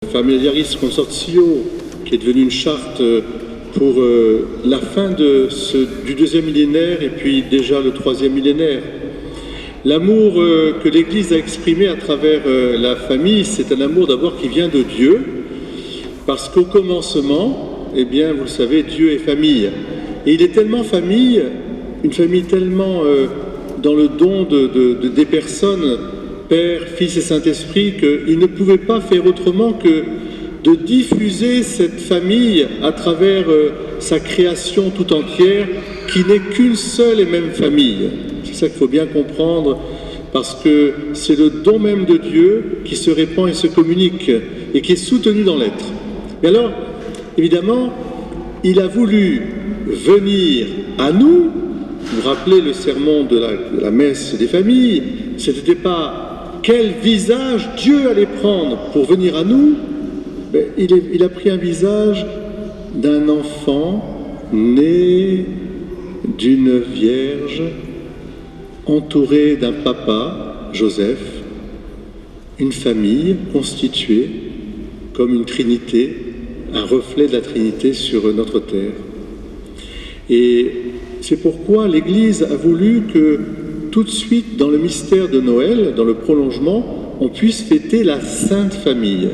Familiaris Consortio, qui est devenue une charte pour la fin du deuxième millénaire et puis déjà le troisième millénaire. L'amour que l'Église a exprimé à travers la famille, c'est un amour d'abord qui vient de Dieu, parce qu'au commencement, eh bien, vous le savez, Dieu est famille. Et il est tellement famille, une famille tellement dans le don des personnes, Père, Fils et Saint-Esprit, qu'il ne pouvait pas faire autrement que de diffuser cette famille à travers sa création tout entière, qui n'est qu'une seule et même famille. C'est ça qu'il faut bien comprendre, parce que c'est le don même de Dieu qui se répand et se communique, et qui est soutenu dans l'être. Et alors, évidemment, il a voulu venir à nous. Vous vous rappelez le sermon de la messe des familles, ce n'était pas quel visage Dieu allait prendre pour venir à nous. Ben, il a pris un visage d'un enfant né d'une vierge, entouré d'un papa, Joseph, une famille constituée comme une trinité, un reflet de la Trinité sur notre terre. Et c'est pourquoi l'Église a voulu que tout de suite, dans le mystère de Noël, dans le prolongement, on puisse fêter la Sainte Famille.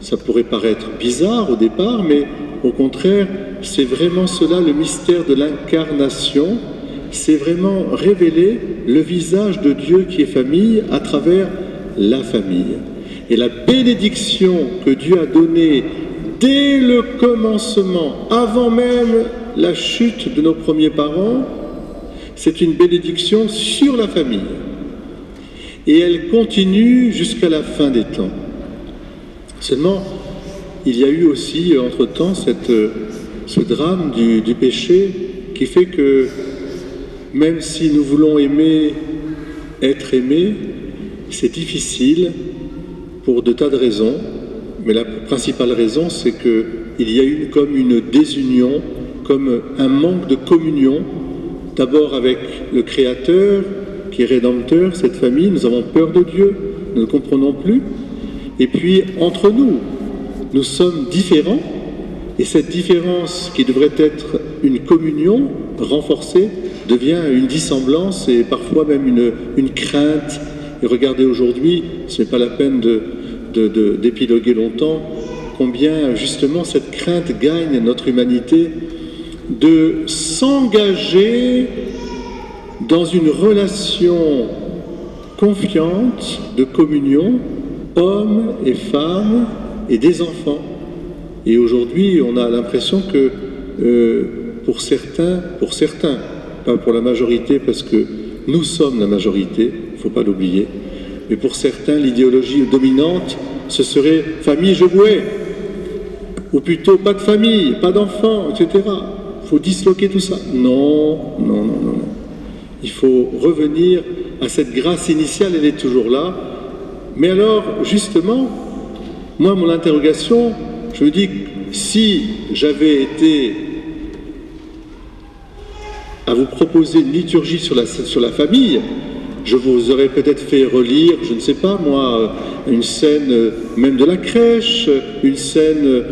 Ça pourrait paraître bizarre au départ, mais au contraire, c'est vraiment cela le mystère de l'incarnation. C'est vraiment révéler le visage de Dieu qui est famille à travers la famille. Et la bénédiction que Dieu a donnée dès le commencement, avant même la chute de nos premiers parents, c'est une bénédiction sur la famille. Et elle continue jusqu'à la fin des temps. Seulement, il y a eu aussi, entre-temps, ce drame du péché qui fait que, même si nous voulons aimer, être aimés, c'est difficile pour de tas de raisons. Mais la principale raison, c'est qu'il y a eu comme une désunion, comme un manque de communion. D'abord avec le Créateur, qui est rédempteur, cette famille, nous avons peur de Dieu, nous ne comprenons plus. Et puis, entre nous, nous sommes différents, et cette différence qui devrait être une communion renforcée, devient une dissemblance et parfois même une crainte. Et regardez aujourd'hui, ce n'est pas la peine d'épiloguer longtemps, combien justement cette crainte gagne notre humanité, de s'engager dans une relation confiante de communion, hommes et femmes et des enfants. Et aujourd'hui, on a l'impression que pour certains, pas pour la majorité, parce que nous sommes la majorité, il ne faut pas l'oublier, mais pour certains, l'idéologie dominante, ce serait « famille, je vous hais », ou plutôt « pas de famille, pas d'enfants », etc. Il faut disloquer tout ça. Non. Il faut revenir à cette grâce initiale, elle est toujours là. Mais alors, justement, moi, mon interrogation, je me dis, si j'avais été à vous proposer une liturgie sur la famille, je vous aurais peut-être fait relire, je ne sais pas moi, une scène même de la crèche, une scène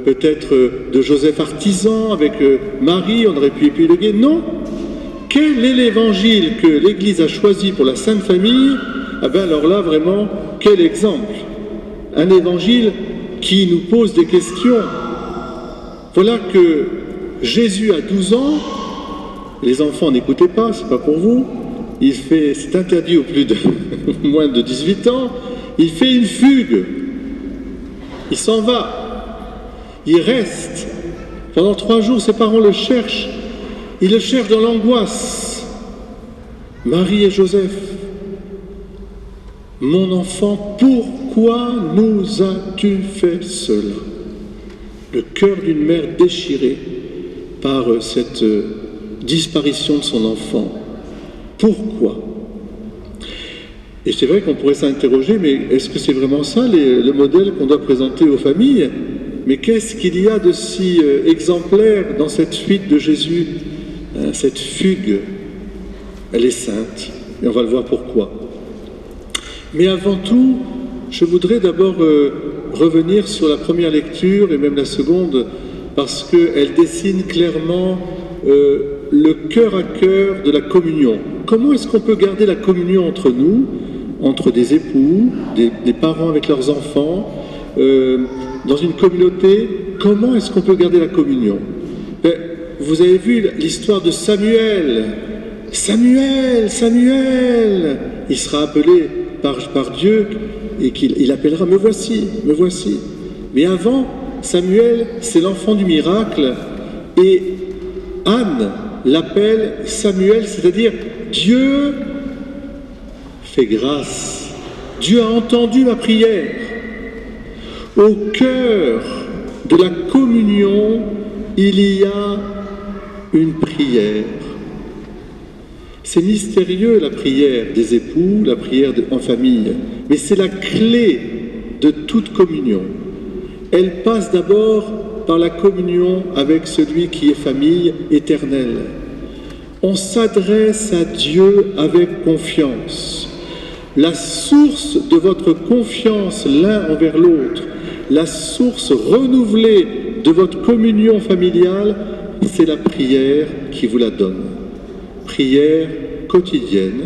peut-être de Joseph Artisan avec Marie, on aurait pu épiloguer. Non. Quel est l'évangile que l'Église a choisi pour la Sainte Famille? Ah ben alors là, vraiment, quel exemple! Un évangile qui nous pose des questions. Voilà que Jésus a 12 ans, les enfants n'écoutez pas, c'est pas pour vous, c'est interdit aux plus de moins de 18 ans, il fait une fugue, il s'en va. Il reste. Pendant 3 jours, ses parents le cherchent. Ils le cherchent dans l'angoisse. Marie et Joseph. Mon enfant, pourquoi nous as-tu fait cela? Le cœur d'une mère déchirée par cette disparition de son enfant. Pourquoi? Et c'est vrai qu'on pourrait s'interroger, mais est-ce que c'est vraiment ça le modèle qu'on doit présenter aux familles? Mais qu'est-ce qu'il y a de si exemplaire dans cette fuite de Jésus, cette fugue? Elle est sainte, et on va le voir pourquoi. Mais avant tout, Je voudrais d'abord revenir sur la première lecture et même la seconde, parce qu'elle dessine clairement le cœur à cœur de la communion. Comment est-ce qu'on peut garder la communion entre nous, entre des époux, des parents avec leurs enfants, dans une communauté? Comment est-ce qu'on peut garder la communion? Vous avez vu l'histoire de Samuel. Samuel, Samuel! Il sera appelé par Dieu et qu'il appellera « Me voici, me voici ». Mais avant, Samuel, c'est l'enfant du miracle et Anne l'appelle Samuel, c'est-à-dire Dieu fait grâce. Dieu a entendu ma prière. Au cœur de la communion, il y a une prière. C'est mystérieux la prière des époux, la prière en famille, mais c'est la clé de toute communion. Elle passe d'abord par la communion avec celui qui est famille éternelle. On s'adresse à Dieu avec confiance. La source de votre confiance l'un envers l'autre, la source renouvelée de votre communion familiale, c'est la prière qui vous la donne. Prière quotidienne,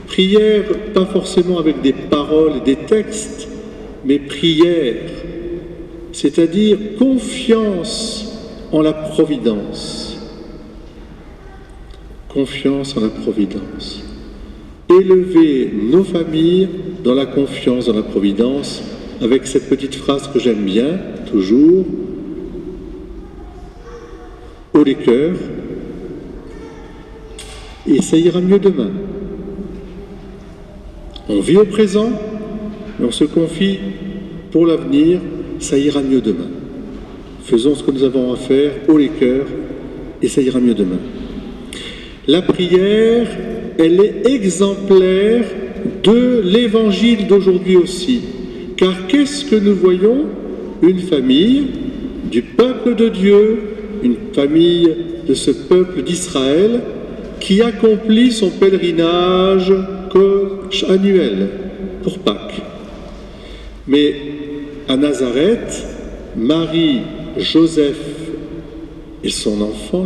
prière pas forcément avec des paroles et des textes, mais prière, c'est-à-dire confiance en la providence. Confiance en la providence. Élever nos familles dans la confiance en la providence, avec cette petite phrase que j'aime bien, toujours, haut les cœurs, et ça ira mieux demain. On vit au présent, mais on se confie pour l'avenir, ça ira mieux demain. Faisons ce que nous avons à faire, haut les cœurs, et ça ira mieux demain. La prière, elle est exemplaire de l'évangile d'aujourd'hui aussi. Car qu'est-ce que nous voyons? Une famille du peuple de Dieu, une famille de ce peuple d'Israël, qui accomplit son pèlerinage annuel pour Pâques. Mais à Nazareth, Marie, Joseph et son enfant,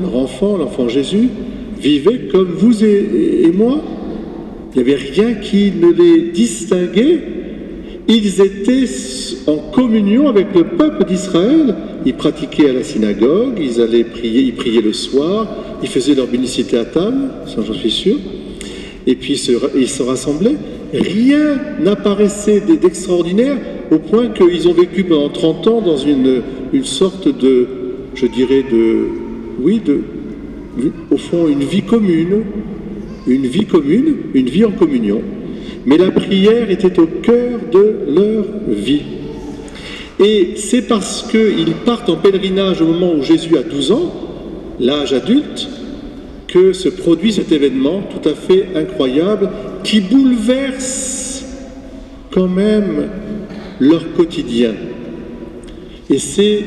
l'enfant Jésus, vivaient comme vous et moi. Il n'y avait rien qui ne les distinguait. Ils étaient en communion avec le peuple d'Israël. Ils pratiquaient à la synagogue, ils allaient prier, ils priaient le soir, ils faisaient leur bénicité à table, ça j'en suis sûr. Et puis ils se rassemblaient. Rien n'apparaissait d'extraordinaire au point qu'ils ont vécu pendant 30 ans dans une sorte de, je dirais, au fond, une vie commune, une vie en communion. Mais la prière était au cœur de leur vie. Et c'est parce qu'ils partent en pèlerinage au moment où Jésus a 12 ans, l'âge adulte, que se produit cet événement tout à fait incroyable qui bouleverse quand même leur quotidien. Et c'est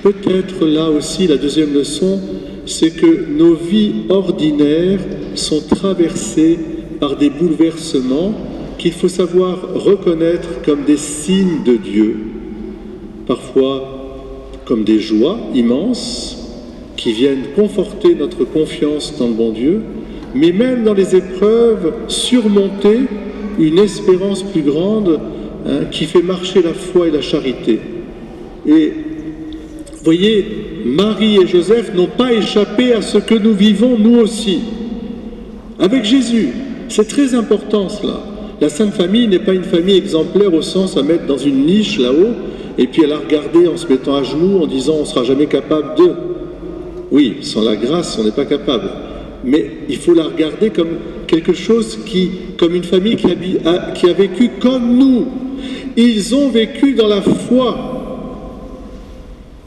peut-être là aussi la deuxième leçon, c'est que nos vies ordinaires sont traversées par des bouleversements qu'il faut savoir reconnaître comme des signes de Dieu, parfois comme des joies immenses qui viennent conforter notre confiance dans le bon Dieu, mais même dans les épreuves, surmonter une espérance plus grande qui fait marcher la foi et la charité. Et vous voyez, Marie et Joseph n'ont pas échappé à ce que nous vivons nous aussi, avec Jésus. C'est très important cela. La Sainte Famille n'est pas une famille exemplaire au sens à mettre dans une niche là-haut et puis à la regarder en se mettant à genoux en disant on ne sera jamais capable de. Oui, sans la grâce, on n'est pas capable. Mais il faut la regarder comme quelque chose comme une famille qui a vécu comme nous. Ils ont vécu dans la foi,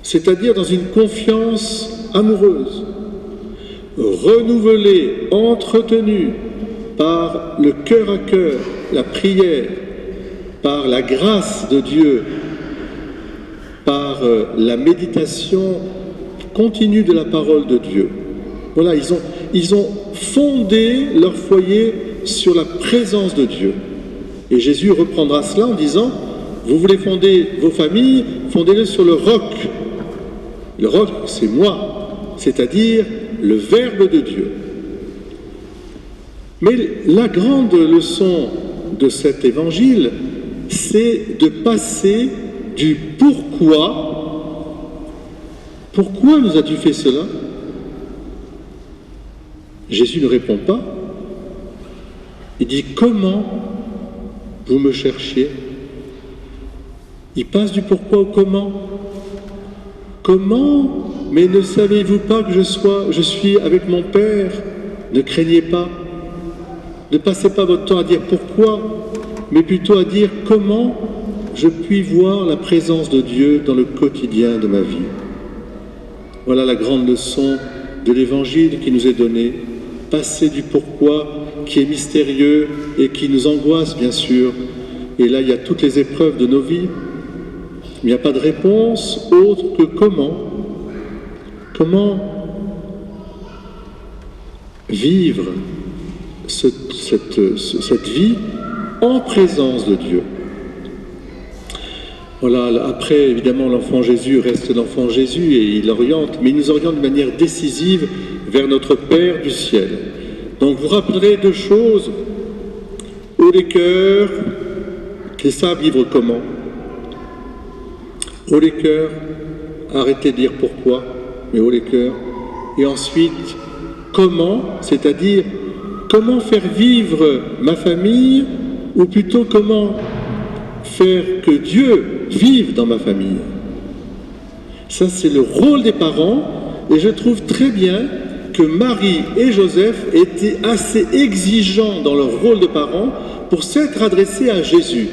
c'est-à-dire dans une confiance amoureuse, renouvelée, entretenue par le cœur à cœur, la prière, par la grâce de Dieu, par la méditation continue de la parole de Dieu. Voilà, ils ont fondé leur foyer sur la présence de Dieu. Et Jésus reprendra cela en disant, vous voulez fonder vos familles, fondez-le sur le roc. Le roc, c'est moi, c'est-à-dire le Verbe de Dieu. Mais la grande leçon de cet évangile, c'est de passer du pourquoi. Pourquoi nous as-tu fait cela? Jésus ne répond pas. Il dit comment vous me cherchiez. Il passe du pourquoi au comment. Comment? Mais ne savez-vous pas que je suis avec mon Père? Ne craignez pas. Ne passez pas votre temps à dire pourquoi, mais plutôt à dire comment je puis voir la présence de Dieu dans le quotidien de ma vie. Voilà la grande leçon de l'Évangile qui nous est donnée. Passer du pourquoi qui est mystérieux et qui nous angoisse bien sûr. Et là, il y a toutes les épreuves de nos vies. Il n'y a pas de réponse autre que comment. Comment vivre cette vie en présence de Dieu. Voilà, après, évidemment, l'enfant Jésus reste l'enfant Jésus et il oriente, mais il nous oriente de manière décisive vers notre Père du ciel. Donc, vous rappellerez deux choses. Haut les cœurs, qui savent vivre comment. Haut les cœurs, arrêtez de dire pourquoi, mais haut les cœurs. Et ensuite, comment, c'est-à-dire comment faire vivre ma famille, ou plutôt comment faire que Dieu vive dans ma famille. Ça, c'est le rôle des parents, et je trouve très bien que Marie et Joseph étaient assez exigeants dans leur rôle de parents pour s'être adressés à Jésus.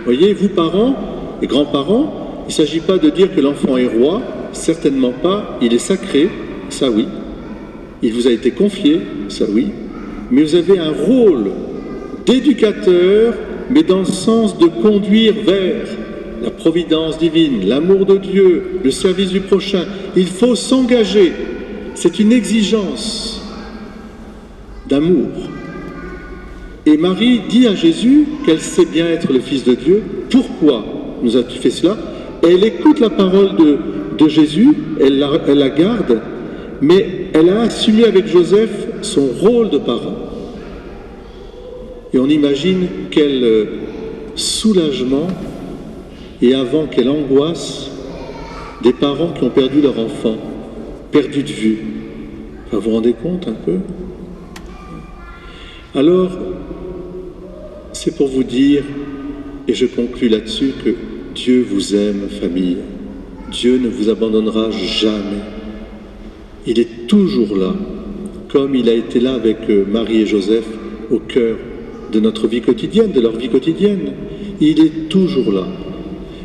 Voyez, vous parents et grands-parents, il ne s'agit pas de dire que l'enfant est roi, certainement pas, il est sacré, ça oui. Il vous a été confié, ça oui. Mais vous avez un rôle d'éducateur, mais dans le sens de conduire vers la providence divine, l'amour de Dieu, le service du prochain. Il faut s'engager. C'est une exigence d'amour. Et Marie dit à Jésus qu'elle sait bien être le Fils de Dieu. Pourquoi nous as-tu fait cela? Elle écoute la parole de Jésus, elle la garde, mais elle a assumé avec Joseph son rôle de parent. Et on imagine quel soulagement et avant quelle angoisse des parents qui ont perdu leur enfant, perdu de vue. Enfin, vous vous rendez compte un peu? Alors, c'est pour vous dire, et je conclus là-dessus, que Dieu vous aime, famille. Dieu ne vous abandonnera jamais. Il est toujours là, comme il a été là avec Marie et Joseph au cœur de notre vie quotidienne, de leur vie quotidienne. Il est toujours là.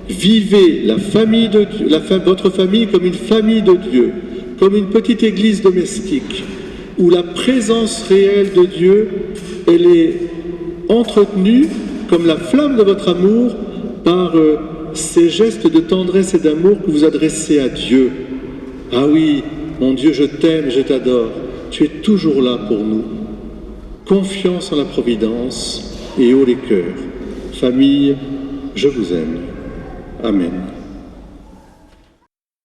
Vivez la famille de Dieu, votre famille comme une famille de Dieu, comme une petite église domestique, où la présence réelle de Dieu, elle est entretenue comme la flamme de votre amour par ces gestes de tendresse et d'amour que vous adressez à Dieu. Ah oui, mon Dieu, je t'aime, je t'adore. Tu es toujours là pour nous. Confiance en la providence et haut les cœurs. Famille, je vous aime. Amen.